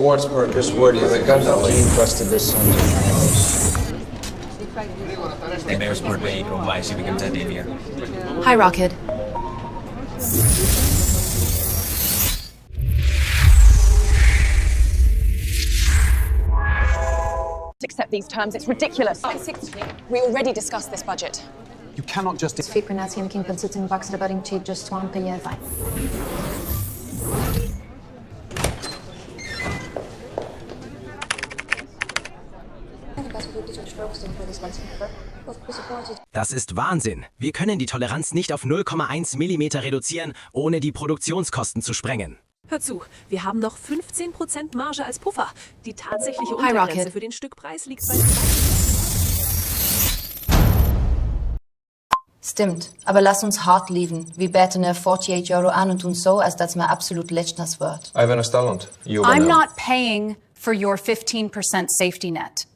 worst part, just word you the guns are encrusted this Sunday. The mayor's word way kung may sibigam sa Davia. Hi, Rokid. Accept these terms. It's ridiculous. We already discussed this budget. You cannot just... Frequency and King sitting box debating cheat just one POV. Das ist Wahnsinn. Wir können die Toleranz nicht auf 0,1 mm reduzieren, ohne die Produktionskosten zu sprengen. Hör zu, wir haben noch 15% Marge als Puffer. Die tatsächliche Untergrenze für den Stückpreis liegt bei... Stimmt, aber lass uns hart lieben. Vi bäter ner 48 euro an und tun so, als dass man absolut letztens wird. Ivan Stalland, I'm not paying for your 15% safety net.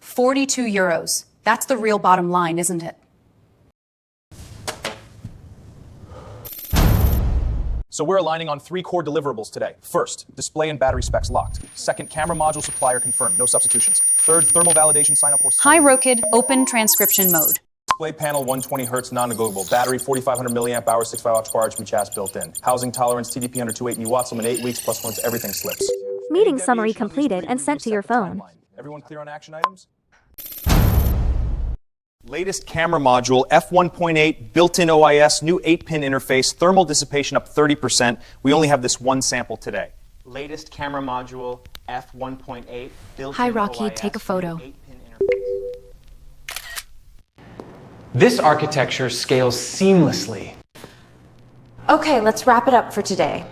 42 euros. That's the real bottom line, isn't it? So we're aligning on 3 core deliverables today. First, display and battery specs locked. Second, camera module supplier confirmed, no substitutions. Third, thermal validation sign-off for... Hi, Rokid. Open transcription mode. Display panel 120 Hz non-negotiable. Battery 4500 milliamp hours, 6.5 watts charge, recharge built in. Housing tolerance, TDP under 280 watts, limit 8 weeks, plus once everything slips. Meeting summary completed and sent to your phone. Everyone clear on action items? Latest camera module, f1.8, built-in OIS, new 8-pin interface, thermal dissipation up 30%. We only have this one sample today. Latest camera module, f1.8, built-in Hi, Rokid. OIS, Take a photo. 8-pin interface. This architecture scales seamlessly. Okay, let's wrap it up for today.